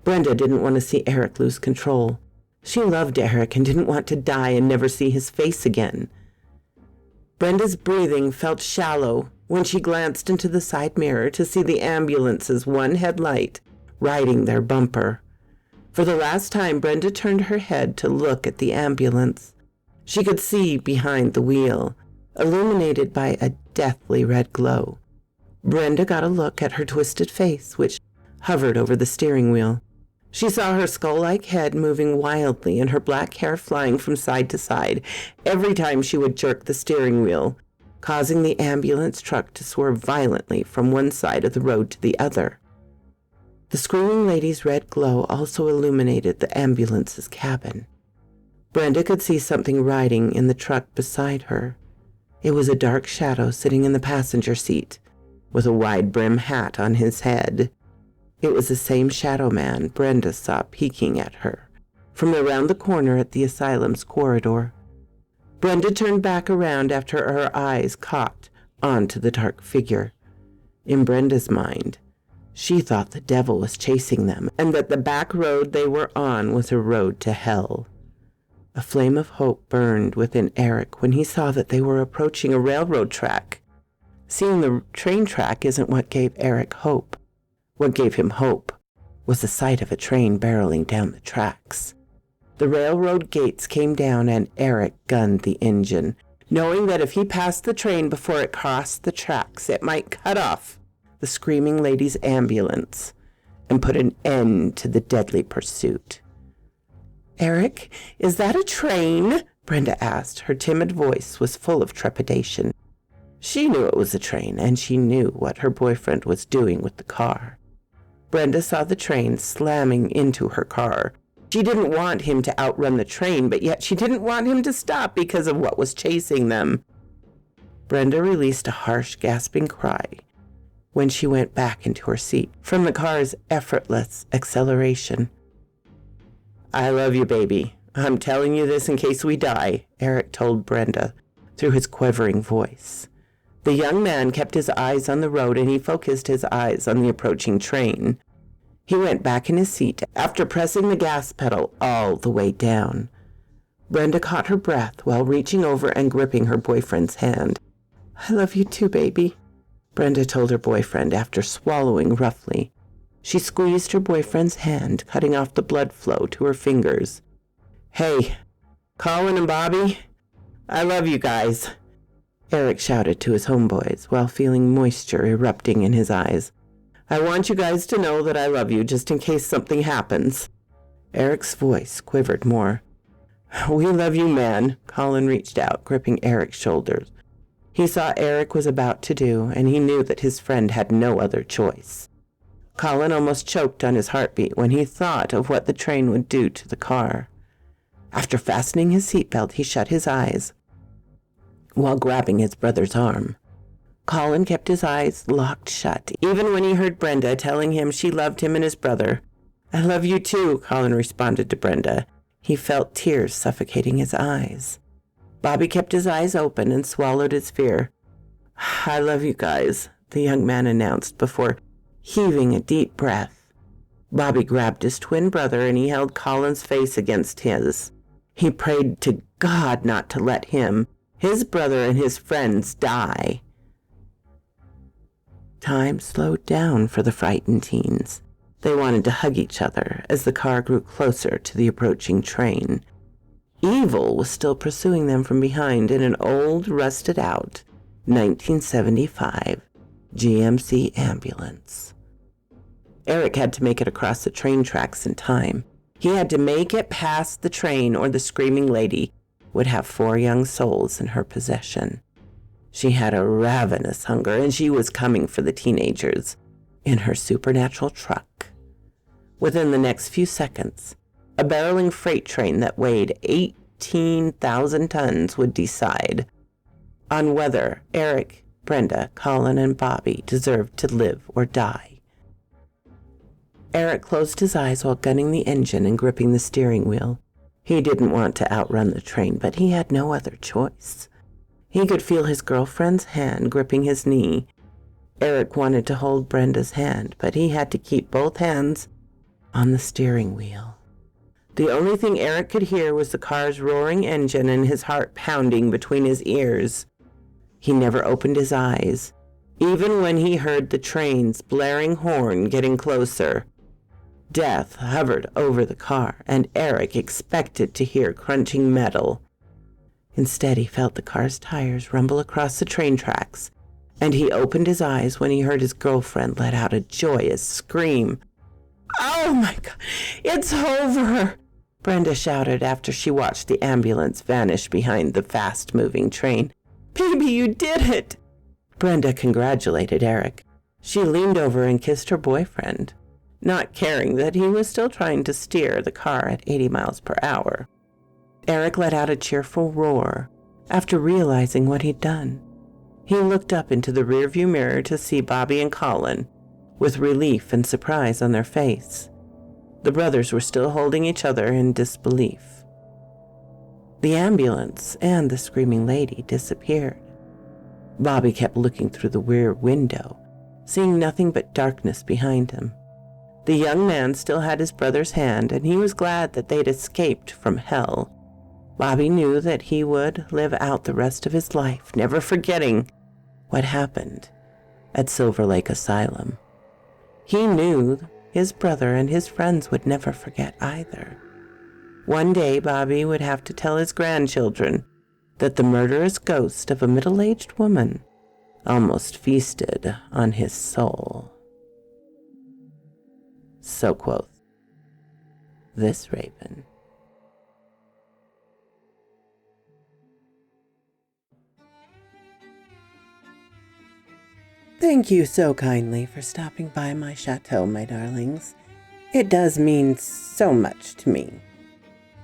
S2: Brenda didn't want to see Eric lose control. She loved Eric and didn't want to die and never see his face again. Brenda's breathing felt shallow when she glanced into the side mirror to see the ambulance's one headlight riding their bumper. For the last time, Brenda turned her head to look at the ambulance. She could see behind the wheel, illuminated by a deathly red glow. Brenda got a look at her twisted face, which hovered over the steering wheel. She saw her skull-like head moving wildly and her black hair flying from side to side every time she would jerk the steering wheel, causing the ambulance truck to swerve violently from one side of the road to the other. The screaming lady's red glow also illuminated the ambulance's cabin. Brenda could see something riding in the truck beside her. It was a dark shadow sitting in the passenger seat, with a wide-brim hat on his head. It was the same shadow man Brenda saw peeking at her from around the corner at the asylum's corridor. Brenda turned back around after her eyes caught onto the dark figure. In Brenda's mind, she thought the devil was chasing them and that the back road they were on was a road to hell. A flame of hope burned within Eric when he saw that they were approaching a railroad track. Seeing the train track isn't what gave Eric hope. What gave him hope was the sight of a train barreling down the tracks. The railroad gates came down and Eric gunned the engine, knowing that if he passed the train before it crossed the tracks, it might cut off the screaming lady's ambulance and put an end to the deadly pursuit. "Eric, is that a train?" Brenda asked. Her timid voice was full of trepidation. She knew it was a train, and she knew what her boyfriend was doing with the car. Brenda saw the train slamming into her car. She didn't want him to outrun the train, but yet she didn't want him to stop because of what was chasing them. Brenda released a harsh, gasping cry when she went back into her seat from the car's effortless acceleration. "I love you, baby. I'm telling you this in case we die," Eric told Brenda through his quivering voice. The young man kept his eyes on the road and he focused his eyes on the approaching train. He went back in his seat after pressing the gas pedal all the way down. Brenda caught her breath while reaching over and gripping her boyfriend's hand. "I love you too, baby," Brenda told her boyfriend after swallowing roughly. She squeezed her boyfriend's hand, cutting off the blood flow to her fingers. "Hey, Colin and Bobby, I love you guys," Eric shouted to his homeboys while feeling moisture erupting in his eyes. "I want you guys to know that I love you just in case something happens." Eric's voice quivered more. "We love you, man." Colin reached out, gripping Eric's shoulders. He saw Eric was about to do, and he knew that his friend had no other choice. Colin almost choked on his heartbeat when he thought of what the train would do to the car. After fastening his seatbelt, he shut his eyes while grabbing his brother's arm. Colin kept his eyes locked shut, even when he heard Brenda telling him she loved him and his brother. "I love you too," Colin responded to Brenda. He felt tears suffocating his eyes. Bobby kept his eyes open and swallowed his fear. "I love you guys," the young man announced before heaving a deep breath. Bobby grabbed his twin brother and he held Colin's face against his. He prayed to God not to let him, his brother, and his friends die. Time slowed down for the frightened teens. They wanted to hug each other as the car grew closer to the approaching train. Evil was still pursuing them from behind in an old, rusted-out 1975 GMC ambulance. Eric had to make it across the train tracks in time. He had to make it past the train or the screaming lady. would have 4 young souls in her possession. She had a ravenous hunger, and she was coming for the teenagers in her supernatural truck. Within the next few seconds, a barreling freight train that weighed 18,000 tons would decide on whether Eric, Brenda, Colin, and Bobby deserved to live or die. Eric closed his eyes while gunning the engine and gripping the steering wheel. He didn't want to outrun the train, but he had no other choice. He could feel his girlfriend's hand gripping his knee. Eric wanted to hold Brenda's hand, but he had to keep both hands on the steering wheel. The only thing Eric could hear was the car's roaring engine and his heart pounding between his ears. He never opened his eyes, even when he heard the train's blaring horn getting closer. Death hovered over the car, and Eric expected to hear crunching metal. Instead, he felt the car's tires rumble across the train tracks, and he opened his eyes when he heard his girlfriend let out a joyous scream. "Oh my God, it's over!" Brenda shouted after she watched the ambulance vanish behind the fast-moving train. "Baby, you did it!" Brenda congratulated Eric. She leaned over and kissed her boyfriend, not caring that he was still trying to steer the car at 80 miles per hour. Eric let out a cheerful roar after realizing what he'd done. He looked up into the rearview mirror to see Bobby and Colin, with relief and surprise on their face. The brothers were still holding each other in disbelief. The ambulance and the screaming lady disappeared. Bobby kept looking through the rear window, seeing nothing but darkness behind him. The young man still had his brother's hand, and he was glad that they'd escaped from hell. Bobby knew that he would live out the rest of his life, never forgetting what happened at Silver Lake Asylum. He knew his brother and his friends would never forget either. One day, Bobby would have to tell his grandchildren that the murderous ghost of a middle-aged woman almost feasted on his soul. So quoth this raven. Thank you so kindly for stopping by my chateau, my darlings. It does mean so much to me.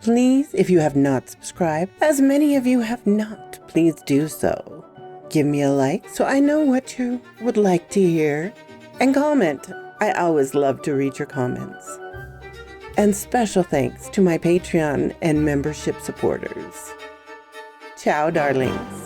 S2: Please, if you have not subscribed, as many of you have not, please do so. Give me a like so I know what you would like to hear. And comment. I always love to read your comments. And special thanks to my Patreon and membership supporters. Ciao, darlings.